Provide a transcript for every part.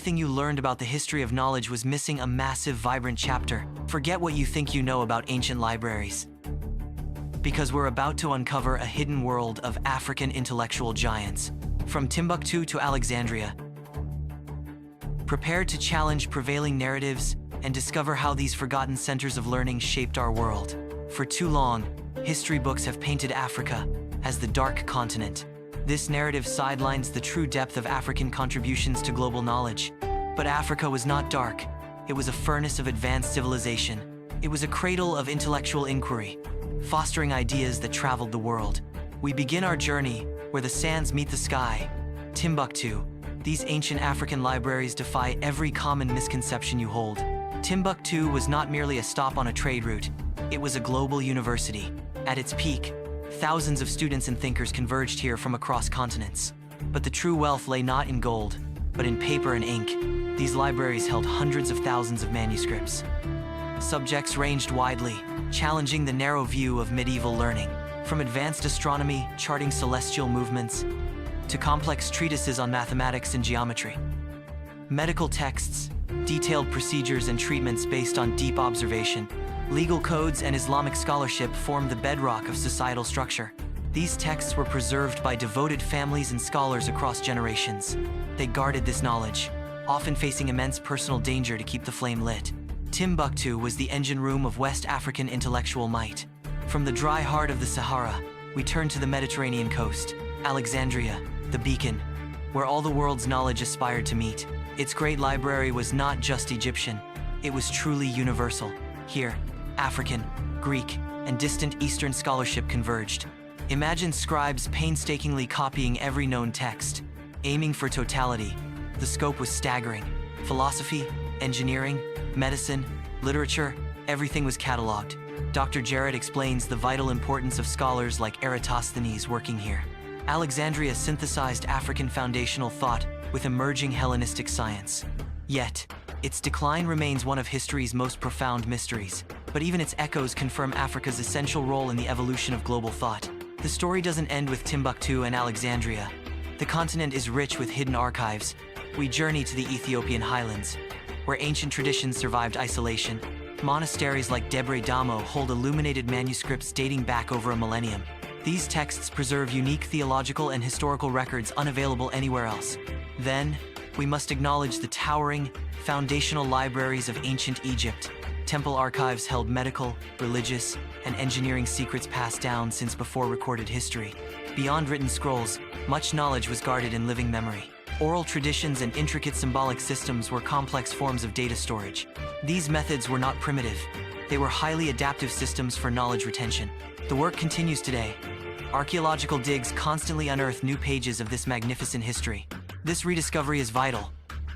Everything you learned about the history of knowledge was missing a massive, vibrant chapter. Forget what you think you know about ancient libraries, because we're about to uncover a hidden world of African intellectual giants, from Timbuktu to Alexandria. Prepare to challenge prevailing narratives and discover how these forgotten centers of learning shaped our world. For too long, history books have painted Africa as the dark continent. This narrative sidelines the true depth of African contributions to global knowledge. But Africa was not dark. It was a furnace of advanced civilization. It was a cradle of intellectual inquiry, fostering ideas that traveled the world. We begin our journey where the sands meet the sky, Timbuktu. These ancient African libraries defy every common misconception you hold. Timbuktu was not merely a stop on a trade route. It was a global university. At its peak, thousands of students and thinkers converged here from across continents. But the true wealth lay not in gold, but in paper and ink. These libraries held hundreds of thousands of manuscripts. Subjects ranged widely, challenging the narrow view of medieval learning, from advanced astronomy charting celestial movements to complex treatises on mathematics and geometry. Medical texts, detailed procedures and treatments based on deep observation, legal codes and Islamic scholarship formed the bedrock of societal structure. These texts were preserved by devoted families and scholars across generations. They guarded this knowledge, often facing immense personal danger to keep the flame lit. Timbuktu was the engine room of West African intellectual might. From the dry heart of the Sahara, we turn to the Mediterranean coast, Alexandria, the beacon, where all the world's knowledge aspired to meet. Its great library was not just Egyptian, it was truly universal. Here, African, Greek, and distant Eastern scholarship converged. Imagine scribes painstakingly copying every known text, aiming for totality. The scope was staggering. Philosophy, engineering, medicine, literature, everything was cataloged. Dr. Jarrett explains the vital importance of scholars like Eratosthenes working here. Alexandria synthesized African foundational thought with emerging Hellenistic science. Yet, its decline remains one of history's most profound mysteries. But even its echoes confirm Africa's essential role in the evolution of global thought. The story doesn't end with Timbuktu and Alexandria. The continent is rich with hidden archives. We journey to the Ethiopian highlands, where ancient traditions survived isolation. Monasteries like Debre Damo hold illuminated manuscripts dating back over a millennium. These texts preserve unique theological and historical records unavailable anywhere else. Then, we must acknowledge the towering, foundational libraries of ancient Egypt. Temple archives held medical, religious, and engineering secrets passed down since before recorded history. Beyond written scrolls, much knowledge was guarded in living memory. Oral traditions and intricate symbolic systems were complex forms of data storage. These methods were not primitive. They were highly adaptive systems for knowledge retention. The work continues today. Archaeological digs constantly unearth new pages of this magnificent history. This rediscovery is vital.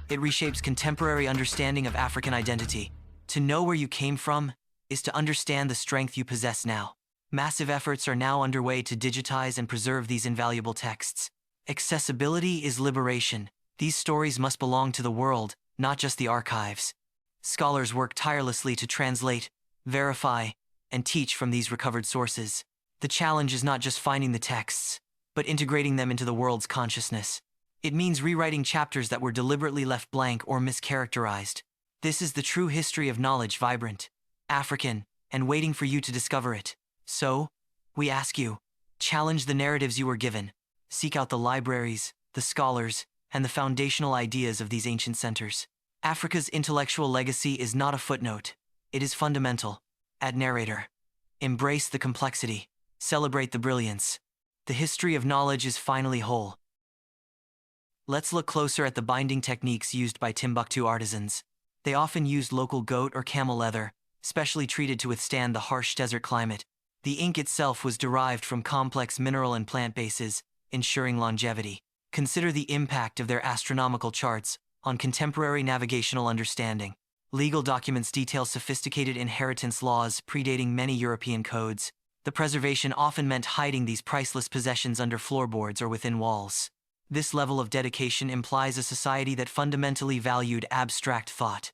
It reshapes contemporary understanding of African identity. To know where you came from is to understand the strength you possess now. Massive efforts are now underway to digitize and preserve these invaluable texts. Accessibility is liberation. These stories must belong to the world, not just the archives. Scholars work tirelessly to translate, verify, and teach from these recovered sources. The challenge is not just finding the texts, but integrating them into the world's consciousness. It means rewriting chapters that were deliberately left blank or mischaracterized. This is the true history of knowledge, vibrant, African, and waiting for you to discover it. So, we ask you, challenge the narratives you were given. Seek out the libraries, the scholars, and the foundational ideas of these ancient centers. Africa's intellectual legacy is not a footnote. It is fundamental. At Narrator, embrace the complexity. Celebrate the brilliance. The history of knowledge is finally whole. Let's look closer at the binding techniques used by Timbuktu artisans. They often used local goat or camel leather, specially treated to withstand the harsh desert climate. The ink itself was derived from complex mineral and plant bases, ensuring longevity. Consider the impact of their astronomical charts on contemporary navigational understanding. Legal documents detail sophisticated inheritance laws predating many European codes. The preservation often meant hiding these priceless possessions under floorboards or within walls. This level of dedication implies a society that fundamentally valued abstract thought.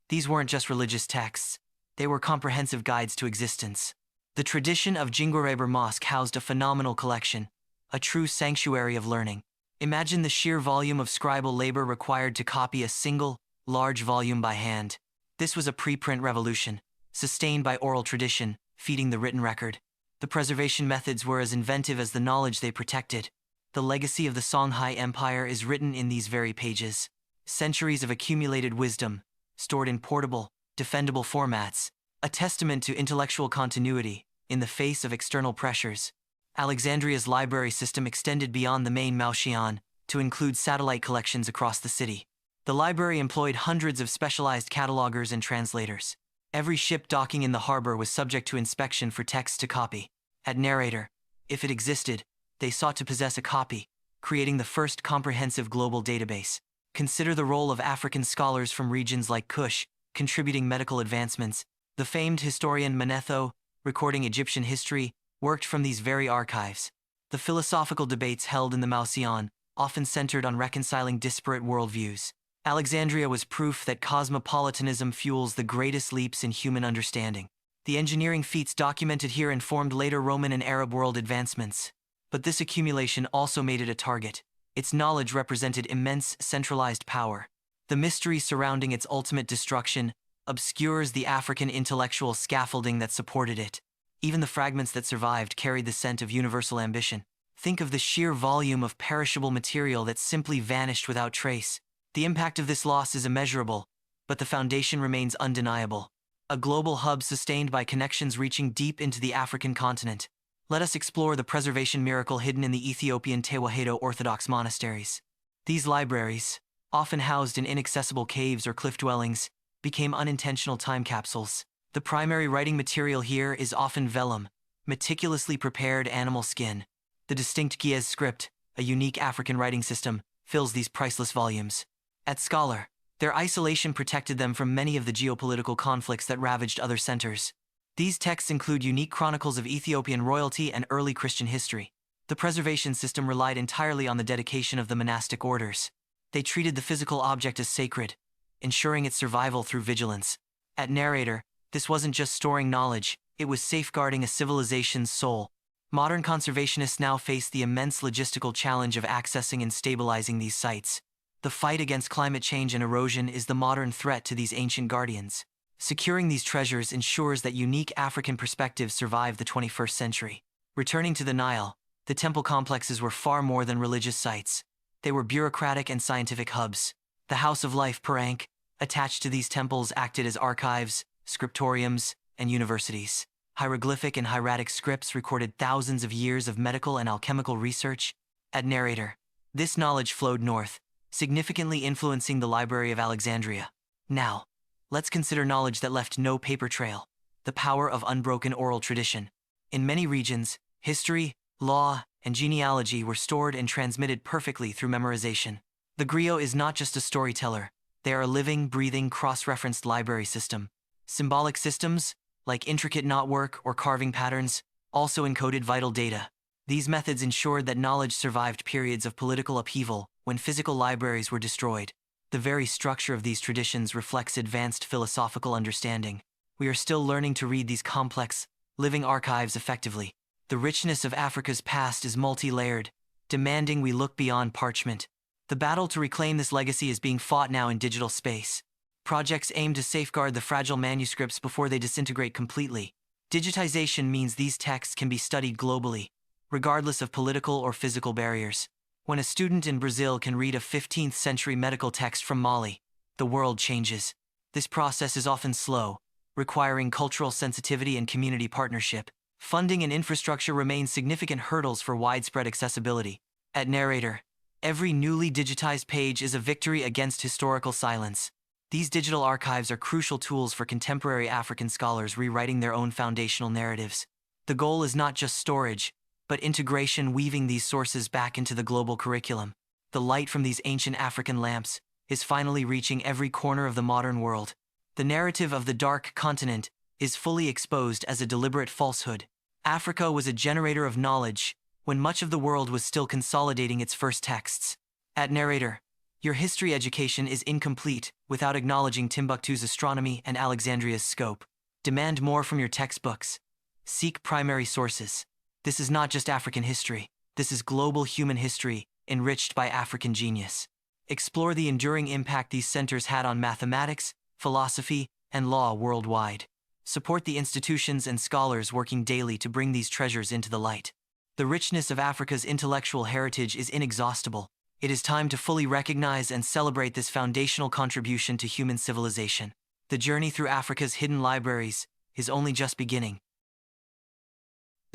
These weren't just religious texts, they were comprehensive guides to existence. The tradition of Jinguereber Mosque housed a phenomenal collection, a true sanctuary of learning. Imagine the sheer volume of scribal labor required to copy a single, large volume by hand. This was a preprint revolution, sustained by oral tradition, feeding the written record. The preservation methods were as inventive as the knowledge they protected. The legacy of the Songhai Empire is written in these very pages. Centuries of accumulated wisdom, stored in portable, defendable formats, a testament to intellectual continuity in the face of external pressures. Alexandria's library system extended beyond the main Maoxian to include satellite collections across the city. The library employed hundreds of specialized catalogers and translators. Every ship docking in the harbor was subject to inspection for text to copy. At Narrator, if it existed, they sought to possess a copy, creating the first comprehensive global database. Consider the role of African scholars from regions like Kush, contributing medical advancements. The famed historian Manetho, recording Egyptian history, worked from these very archives. The philosophical debates held in the Maoxian often centered on reconciling disparate worldviews. Alexandria was proof that cosmopolitanism fuels the greatest leaps in human understanding. The engineering feats documented here informed later Roman and Arab world advancements. But this accumulation also made it a target. Its knowledge represented immense centralized power. The mystery surrounding its ultimate destruction obscures the African intellectual scaffolding that supported it. Even the fragments that survived carried the scent of universal ambition. Think of the sheer volume of perishable material that simply vanished without trace. The impact of this loss is immeasurable, but the foundation remains undeniable. A global hub sustained by connections reaching deep into the African continent. Let us explore the preservation miracle hidden in the Ethiopian Tewahedo Orthodox monasteries. These libraries, often housed in inaccessible caves or cliff dwellings, became unintentional time capsules. The primary writing material here is often vellum, meticulously prepared animal skin. The distinct Ge'ez script, a unique African writing system, fills these priceless volumes. At Scholar, their isolation protected them from many of the geopolitical conflicts that ravaged other centers. These texts include unique chronicles of Ethiopian royalty and early Christian history. The preservation system relied entirely on the dedication of the monastic orders. They treated the physical object as sacred, ensuring its survival through vigilance. At Narrator, this wasn't just storing knowledge, it was safeguarding a civilization's soul. Modern conservationists now face the immense logistical challenge of accessing and stabilizing these sites. The fight against climate change and erosion is the modern threat to these ancient guardians. Securing these treasures ensures that unique African perspectives survive the 21st century. Returning to the Nile, the temple complexes were far more than religious sites. They were bureaucratic and scientific hubs. The House of Life Parank, attached to these temples, acted as archives, scriptoriums, and universities. Hieroglyphic and hieratic scripts recorded thousands of years of medical and alchemical research. At Narrator, this knowledge flowed north, significantly influencing the Library of Alexandria. Now, let's consider knowledge that left no paper trail, the power of unbroken oral tradition. In many regions, history, law, and genealogy were stored and transmitted perfectly through memorization. The griot is not just a storyteller, they are a living, breathing, cross-referenced library system. Symbolic systems, like intricate knotwork or carving patterns, also encoded vital data. These methods ensured that knowledge survived periods of political upheaval when physical libraries were destroyed. The very structure of these traditions reflects advanced philosophical understanding. We are still learning to read these complex, living archives effectively. The richness of Africa's past is multi-layered, demanding we look beyond parchment. The battle to reclaim this legacy is being fought now in digital space. Projects aim to safeguard the fragile manuscripts before they disintegrate completely. Digitization means these texts can be studied globally, regardless of political or physical barriers. When a student in Brazil can read a 15th century medical text from Mali, the world changes. This process is often slow, requiring cultural sensitivity and community partnership. Funding and infrastructure remain significant hurdles for widespread accessibility. At Narrator, every newly digitized page is a victory against historical silence. These digital archives are crucial tools for contemporary African scholars rewriting their own foundational narratives. The goal is not just storage, but integration, weaving these sources back into the global curriculum. The light from these ancient African lamps is finally reaching every corner of the modern world. The narrative of the Dark Continent is fully exposed as a deliberate falsehood. Africa was a generator of knowledge when much of the world was still consolidating its first texts. At Narrator, your history education is incomplete without acknowledging Timbuktu's astronomy and Alexandria's scope. Demand more from your textbooks. Seek primary sources. This is not just African history. This is global human history, enriched by African genius. Explore the enduring impact these centers had on mathematics, philosophy, and law worldwide. Support the institutions and scholars working daily to bring these treasures into the light. The richness of Africa's intellectual heritage is inexhaustible. It is time to fully recognize and celebrate this foundational contribution to human civilization. The journey through Africa's hidden libraries is only just beginning.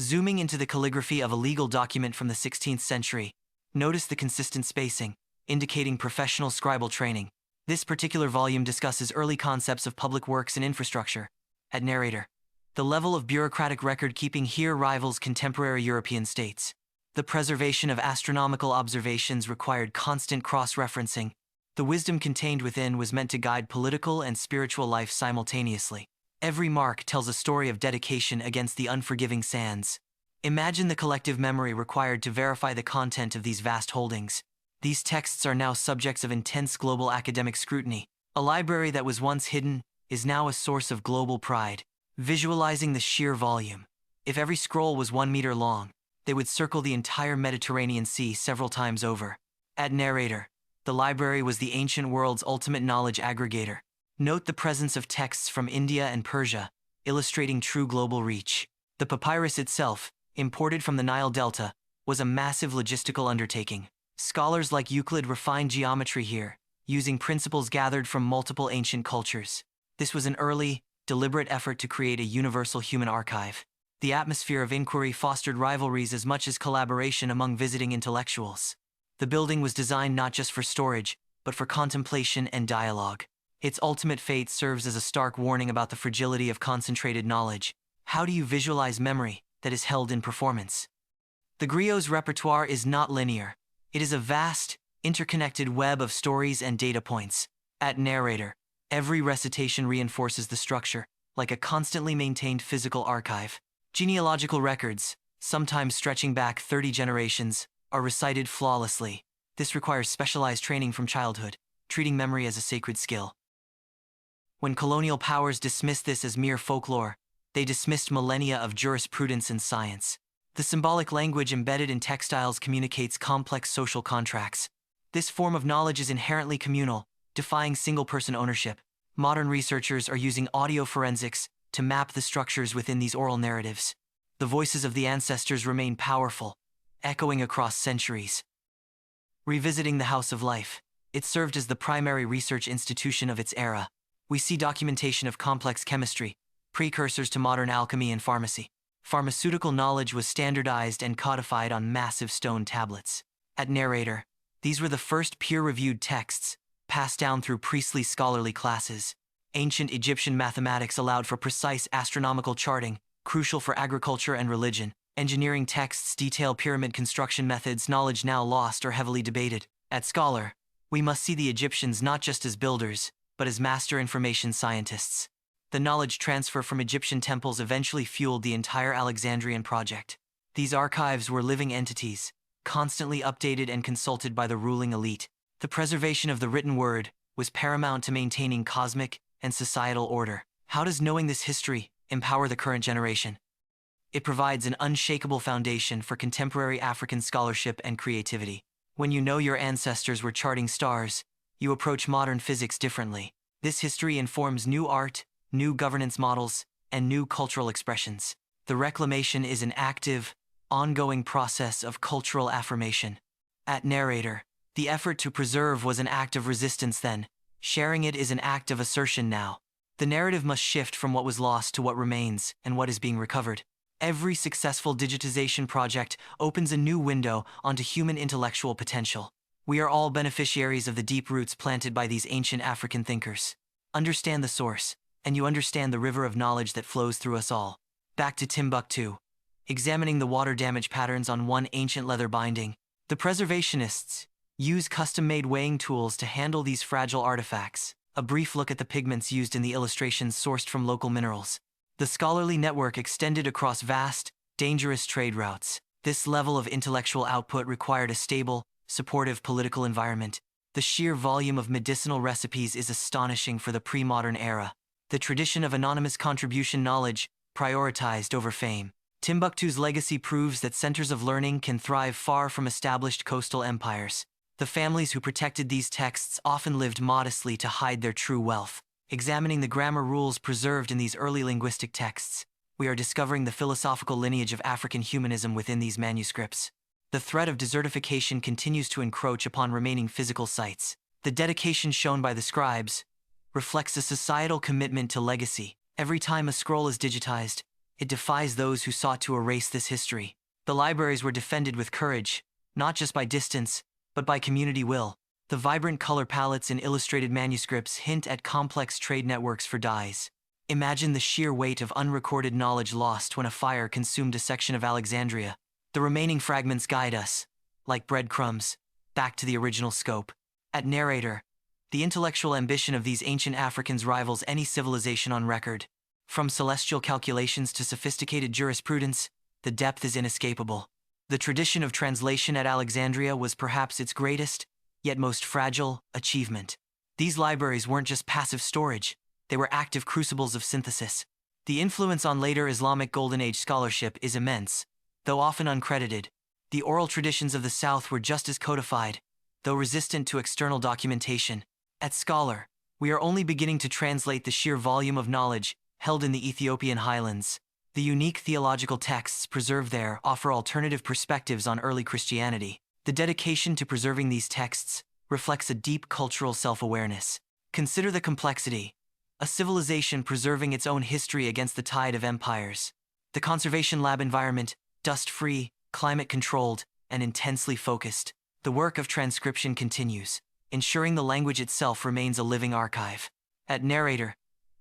Zooming into the calligraphy of a legal document from the 16th century, notice the consistent spacing, indicating professional scribal training. This particular volume discusses early concepts of public works and infrastructure. At narrator, the level of bureaucratic record-keeping here rivals contemporary European states. The preservation of astronomical observations required constant cross-referencing. The wisdom contained within was meant to guide political and spiritual life simultaneously. Every mark tells a story of dedication against the unforgiving sands. Imagine the collective memory required to verify the content of these vast holdings. These texts are now subjects of intense global academic scrutiny. A library that was once hidden is now a source of global pride. Visualizing the sheer volume. If every scroll was 1 meter long, they would circle the entire Mediterranean Sea several times over. At narrator, the library was the ancient world's ultimate knowledge aggregator. Note the presence of texts from India and Persia, illustrating true global reach. The papyrus itself, imported from the Nile Delta, was a massive logistical undertaking. Scholars like Euclid refined geometry here, using principles gathered from multiple ancient cultures. This was an early, deliberate effort to create a universal human archive. The atmosphere of inquiry fostered rivalries as much as collaboration among visiting intellectuals. The building was designed not just for storage, but for contemplation and dialogue. Its ultimate fate serves as a stark warning about the fragility of concentrated knowledge. How do you visualize memory that is held in performance? The griot's repertoire is not linear. It is a vast, interconnected web of stories and data points. At narrator, every recitation reinforces the structure, like a constantly maintained physical archive. Genealogical records, sometimes stretching back 30 generations, are recited flawlessly. This requires specialized training from childhood, treating memory as a sacred skill. When colonial powers dismissed this as mere folklore, they dismissed millennia of jurisprudence and science. The symbolic language embedded in textiles communicates complex social contracts. This form of knowledge is inherently communal, defying single-person ownership. Modern researchers are using audio forensics to map the structures within these oral narratives. The voices of the ancestors remain powerful, echoing across centuries. Revisiting the House of Life, it served as the primary research institution of its era. We see documentation of complex chemistry, precursors to modern alchemy and pharmacy. Pharmaceutical knowledge was standardized and codified on massive stone tablets. At narrator, these were the first peer-reviewed texts, passed down through priestly scholarly classes. Ancient Egyptian mathematics allowed for precise astronomical charting, crucial for agriculture and religion. Engineering texts detail pyramid construction methods, knowledge now lost or heavily debated. At scholar, we must see the Egyptians not just as builders, but as master information scientists. The knowledge transfer from Egyptian temples eventually fueled the entire Alexandrian project. These archives were living entities, constantly updated and consulted by the ruling elite. The preservation of the written word was paramount to maintaining cosmic and societal order. How does knowing this history empower the current generation? It provides an unshakable foundation for contemporary African scholarship and creativity. When you know your ancestors were charting stars, you approach modern physics differently. This history informs new art, new governance models, and new cultural expressions. The reclamation is an active, ongoing process of cultural affirmation. At narrator, the effort to preserve was an act of resistance then. Sharing it is an act of assertion now. The narrative must shift from what was lost to what remains and what is being recovered. Every successful digitization project opens a new window onto human intellectual potential. We are all beneficiaries of the deep roots planted by these ancient African thinkers. Understand the source, and you understand the river of knowledge that flows through us all. Back to Timbuktu. Examining the water damage patterns on one ancient leather binding, the preservationists use custom-made weighing tools to handle these fragile artifacts. A brief look at the pigments used in the illustrations sourced from local minerals. The scholarly network extended across vast, dangerous trade routes. This level of intellectual output required a stable, supportive political environment. The sheer volume of medicinal recipes is astonishing for the pre-modern era. The tradition of anonymous contribution knowledge, prioritized over fame. Timbuktu's legacy proves that centers of learning can thrive far from established coastal empires. The families who protected these texts often lived modestly to hide their true wealth. Examining the grammar rules preserved in these early linguistic texts, we are discovering the philosophical lineage of African humanism within these manuscripts. The threat of desertification continues to encroach upon remaining physical sites. The dedication shown by the scribes reflects a societal commitment to legacy. Every time a scroll is digitized, it defies those who sought to erase this history. The libraries were defended with courage, not just by distance, but by community will. The vibrant color palettes in illustrated manuscripts hint at complex trade networks for dyes. Imagine the sheer weight of unrecorded knowledge lost when a fire consumed a section of Alexandria. The remaining fragments guide us, like breadcrumbs, back to the original scope. At narrator, the intellectual ambition of these ancient Africans rivals any civilization on record. From celestial calculations to sophisticated jurisprudence, the depth is inescapable. The tradition of translation at Alexandria was perhaps its greatest, yet most fragile, achievement. These libraries weren't just passive storage, they were active crucibles of synthesis. The influence on later Islamic Golden Age scholarship is immense, though often uncredited. The oral traditions of the South were just as codified, though resistant to external documentation. At Scholar, we are only beginning to translate the sheer volume of knowledge held in the Ethiopian highlands. The unique theological texts preserved there offer alternative perspectives on early Christianity. The dedication to preserving these texts reflects a deep cultural self-awareness. Consider the complexity: a civilization preserving its own history against the tide of empires. The conservation lab environment, dust-free, climate-controlled, and intensely focused. The work of transcription continues, ensuring the language itself remains a living archive. At narrator,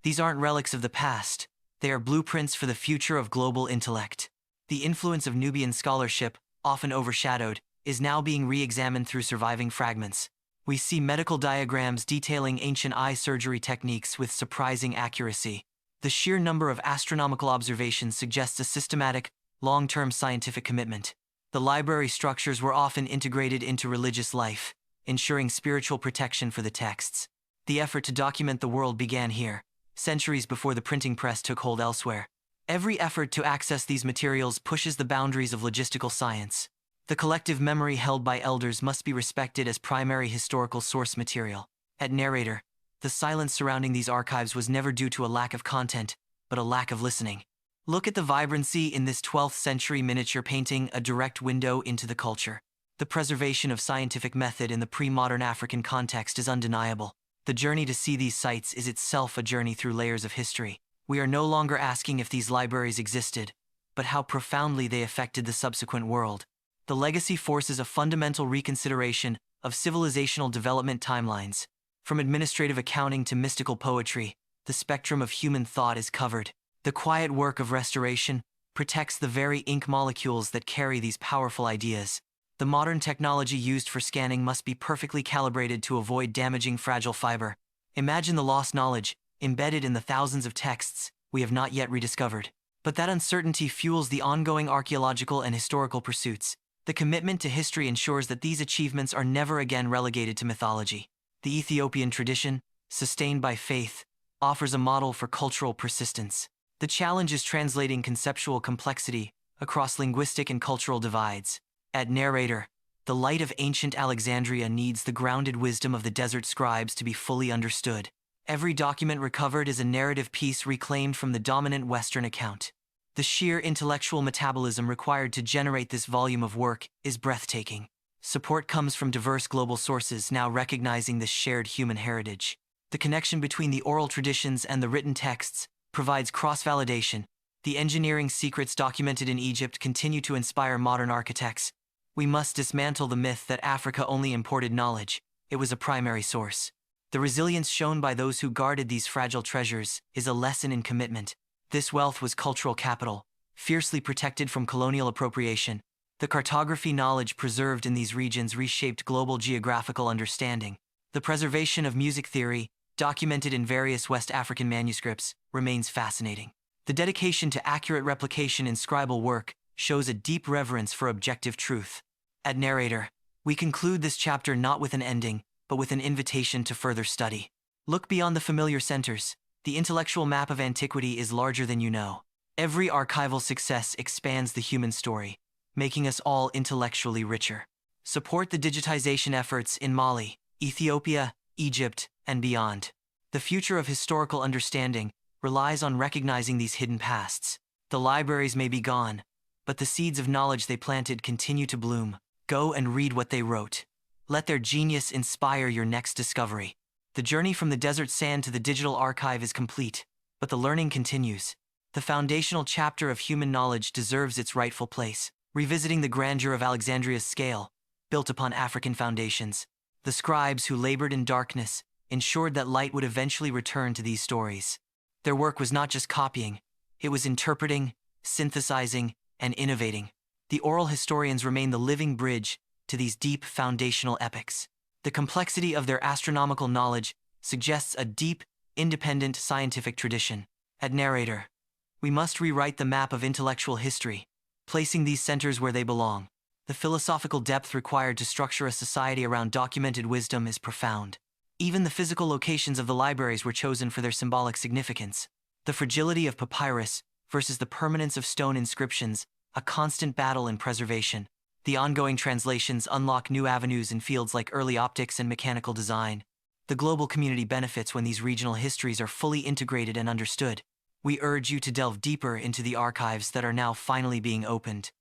these aren't relics of the past, they are blueprints for the future of global intellect. The influence of Nubian scholarship, often overshadowed, is now being re-examined through surviving fragments. We see medical diagrams detailing ancient eye surgery techniques with surprising accuracy. The sheer number of astronomical observations suggests a systematic, long-term scientific commitment. The library structures were often integrated into religious life, ensuring spiritual protection for the texts. The effort to document the world began here, centuries before the printing press took hold elsewhere. Every effort to access these materials pushes the boundaries of logistical science. The collective memory held by elders must be respected as primary historical source material. At narrator, the silence surrounding these archives was never due to a lack of content, but a lack of listening. Look at the vibrancy in this 12th century miniature painting, a direct window into the culture. The preservation of scientific method in the pre-modern African context is undeniable. The journey to see these sites is itself a journey through layers of history. We are no longer asking if these libraries existed, but how profoundly they affected the subsequent world. The legacy forces a fundamental reconsideration of civilizational development timelines. From administrative accounting to mystical poetry, the spectrum of human thought is covered. The quiet work of restoration protects the very ink molecules that carry these powerful ideas. The modern technology used for scanning must be perfectly calibrated to avoid damaging fragile fiber. Imagine the lost knowledge, embedded in the thousands of texts we have not yet rediscovered. But that uncertainty fuels the ongoing archaeological and historical pursuits. The commitment to history ensures that these achievements are never again relegated to mythology. The Ethiopian tradition, sustained by faith, offers a model for cultural persistence. The challenge is translating conceptual complexity across linguistic and cultural divides. At narrator, the light of ancient Alexandria needs the grounded wisdom of the desert scribes to be fully understood. Every document recovered is a narrative piece reclaimed from the dominant Western account. The sheer intellectual metabolism required to generate this volume of work is breathtaking. Support comes from diverse global sources now recognizing this shared human heritage. The connection between the oral traditions and the written texts provides cross-validation. The engineering secrets documented in Egypt continue to inspire modern architects. We must dismantle the myth that Africa only imported knowledge. It was a primary source. The resilience shown by those who guarded these fragile treasures is a lesson in commitment. This wealth was cultural capital, fiercely protected from colonial appropriation. The cartography knowledge preserved in these regions reshaped global geographical understanding. The preservation of music theory, documented in various West African manuscripts, remains fascinating. The dedication to accurate replication in scribal work shows a deep reverence for objective truth. At narrator, we conclude this chapter not with an ending, but with an invitation to further study. Look beyond the familiar centers. The intellectual map of antiquity is larger than you know. Every archival success expands the human story, making us all intellectually richer. Support the digitization efforts in Mali, Ethiopia, Egypt, and beyond. The future of historical understanding relies on recognizing these hidden pasts. The libraries may be gone, but the seeds of knowledge they planted continue to bloom. Go and read what they wrote. Let their genius inspire your next discovery. The journey from the desert sand to the digital archive is complete, but the learning continues. The foundational chapter of human knowledge deserves its rightful place, revisiting the grandeur of Alexandria's scale, built upon African foundations. The scribes who labored in darkness ensured that light would eventually return to these stories. Their work was not just copying, it was interpreting, synthesizing, and innovating. The oral historians remain the living bridge to these deep foundational epics. The complexity of their astronomical knowledge suggests a deep, independent scientific tradition. At Narrator, we must rewrite the map of intellectual history, placing these centers where they belong. The philosophical depth required to structure a society around documented wisdom is profound. Even the physical locations of the libraries were chosen for their symbolic significance. The fragility of papyrus versus the permanence of stone inscriptions, a constant battle in preservation. The ongoing translations unlock new avenues in fields like early optics and mechanical design. The global community benefits when these regional histories are fully integrated and understood. We urge you to delve deeper into the archives that are now finally being opened.